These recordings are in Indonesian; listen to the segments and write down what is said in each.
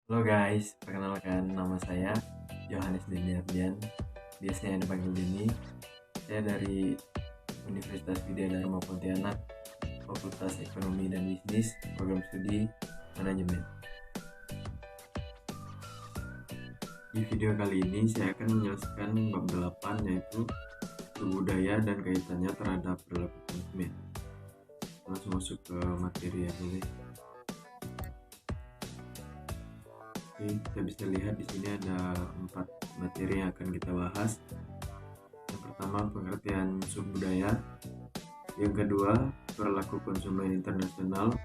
Halo guys, perkenalkan nama saya Yohanes Denny Ardian, biasanya dipanggil Denny. Saya dari Universitas Widya Dharma Pontianak, Fakultas Ekonomi dan Bisnis, Program Studi Manajemen. Di video kali ini saya akan menjelaskan bab 8, yaitu budaya dan kaitannya terhadap perilaku konsumen. Langsung masuk ke materi ya guys. Oke, kita bisa lihat di sini ada 4 materi yang akan kita bahas. Yang pertama, pengertian subbudaya. Yang kedua, perilaku konsumen internasional,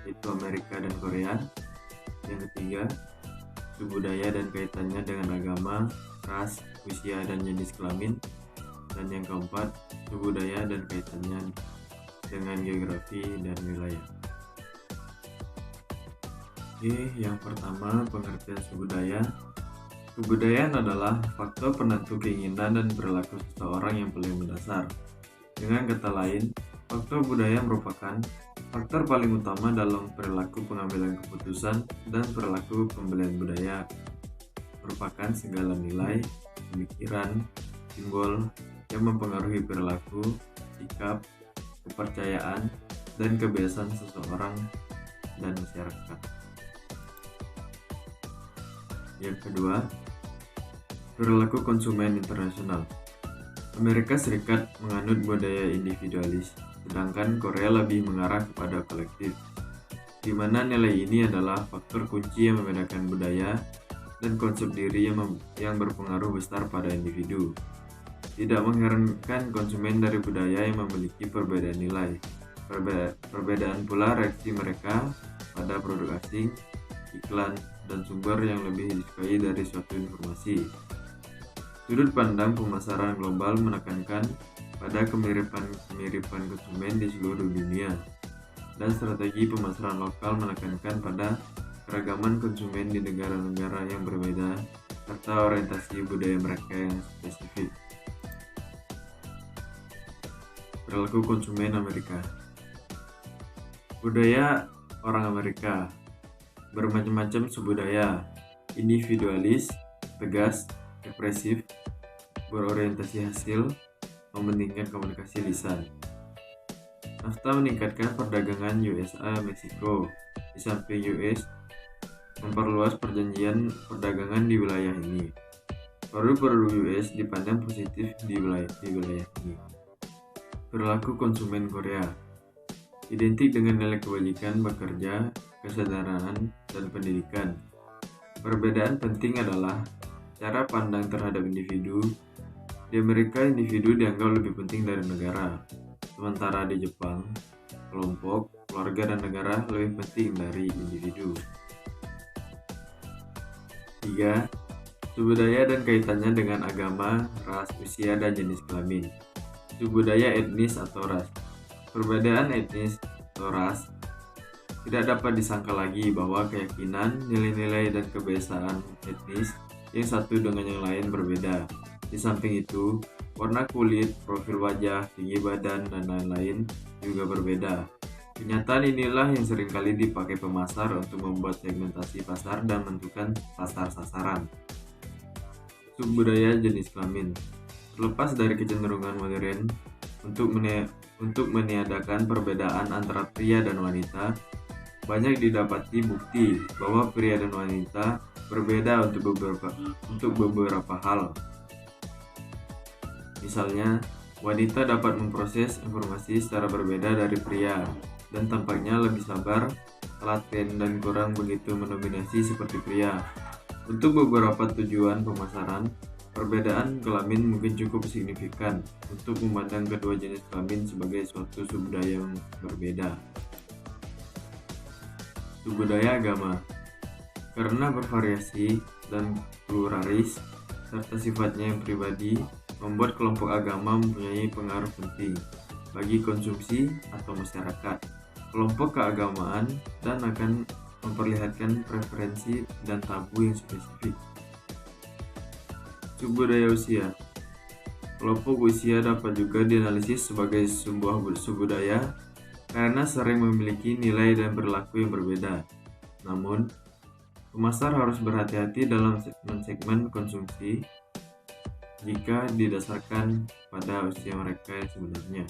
yaitu Amerika dan Korea. Yang ketiga, subbudaya dan kaitannya dengan agama, ras, usia, dan jenis kelamin. Dan yang keempat, subbudaya dan kaitannya dengan geografi dan wilayah. Oke, yang pertama, pengertian subbudaya. Kebudayaan adalah faktor penentu keinginan dan perilaku seseorang yang paling mendasar. Dengan kata lain, faktor budaya merupakan faktor paling utama dalam perilaku pengambilan keputusan, dan perilaku pembelian budaya merupakan segala nilai, pemikiran, simbol yang mempengaruhi perilaku, sikap, kepercayaan, dan kebiasaan seseorang dan masyarakat. Yang kedua, perilaku konsumen internasional. Amerika Serikat menganut budaya individualis, sedangkan Korea lebih mengarah kepada kolektif, di mana nilai ini adalah faktor kunci yang membedakan budaya dan konsep diri yang berpengaruh besar pada individu. Tidak mengherankan konsumen dari budaya yang memiliki perbedaan nilai. Perbedaan pula reaksi mereka pada produk asing, iklan, dan sumber yang lebih disukai dari suatu informasi. Sudut pandang pemasaran global menekankan pada kemiripan konsumen di seluruh dunia, dan strategi pemasaran lokal menekankan pada keragaman konsumen di negara-negara yang berbeda serta orientasi budaya mereka yang spesifik. Perilaku konsumen Amerika. Budaya orang Amerika bermacam-macam subbudaya: individualis, tegas, represif, berorientasi hasil, mementingkan komunikasi lisan. NAFTA meningkatkan perdagangan USA-Meksiko, di samping US memperluas perjanjian perdagangan di wilayah ini. Produk-produk US dipandang positif di wilayah ini. Perilaku konsumen Korea identik dengan nilai kebajikan bekerja, kesadaran, dan pendidikan. Perbedaan penting adalah cara pandang terhadap individu. Di Amerika, individu dianggap lebih penting dari negara, sementara di Jepang, kelompok, keluarga, dan negara lebih penting dari individu. 3. Subbudaya dan kaitannya dengan agama, ras, usia, dan jenis kelamin. Subbudaya etnis atau ras. Perbedaan etnis atau ras tidak dapat disangka lagi bahwa keyakinan, nilai-nilai, dan kebiasaan etnis yang satu dengan yang lain berbeda. Di samping itu, warna kulit, profil wajah, tinggi badan, dan lain-lain juga berbeda. Kenyataan inilah yang seringkali dipakai pemasar untuk membuat segmentasi pasar dan menentukan pasar sasaran. Subbudaya jenis kelamin. Terlepas dari kecenderungan modern untuk meniadakan perbedaan antara pria dan wanita, banyak didapati bukti bahwa pria dan wanita berbeda untuk beberapa hal. Misalnya, wanita dapat memproses informasi secara berbeda dari pria, dan tampaknya lebih sabar, telaten, dan kurang begitu mendominasi seperti pria. Untuk beberapa tujuan pemasaran, perbedaan kelamin mungkin cukup signifikan untuk memandang kedua jenis kelamin sebagai suatu subbudaya yang berbeda. Subbudaya agama. Karena bervariasi dan pluralis serta sifatnya yang pribadi, membuat kelompok agama mempunyai pengaruh penting bagi konsumsi atau masyarakat. Kelompok keagamaan dan akan memperlihatkan preferensi dan tabu yang spesifik. Subbudaya usia. Kelompok usia dapat juga dianalisis sebagai sebuah subbudaya karena sering memiliki nilai dan perilaku yang berbeda. Namun, Pemasar harus berhati-hati dalam segmen konsumsi jika didasarkan pada usia mereka yang sebenarnya.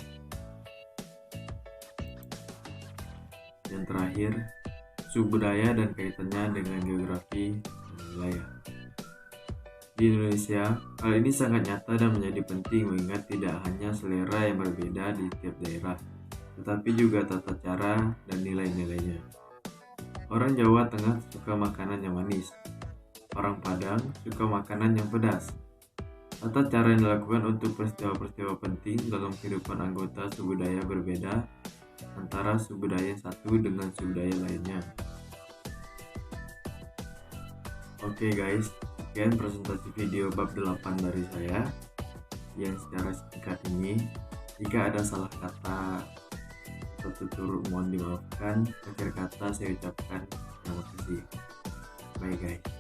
Yang terakhir, suku budaya dan kaitannya dengan geografi dan wilayah. Di Indonesia, hal ini sangat nyata dan menjadi penting mengingat tidak hanya selera yang berbeda di tiap daerah, tetapi juga tata cara dan nilai-nilainya. Orang Jawa Tengah suka makanan yang manis, orang Padang suka makanan yang pedas. Tata cara yang dilakukan untuk peristiwa-peristiwa penting dalam kehidupan anggota suku budaya berbeda antara suku budaya satu dengan suku budaya lainnya. Oke guys, sekian presentasi video bab 8 dari saya yang secara singkat ini. Jika ada salah kata atau tutur mohon dimaafkan. Akhir kata saya ucapkan terima kasih. Bye guys.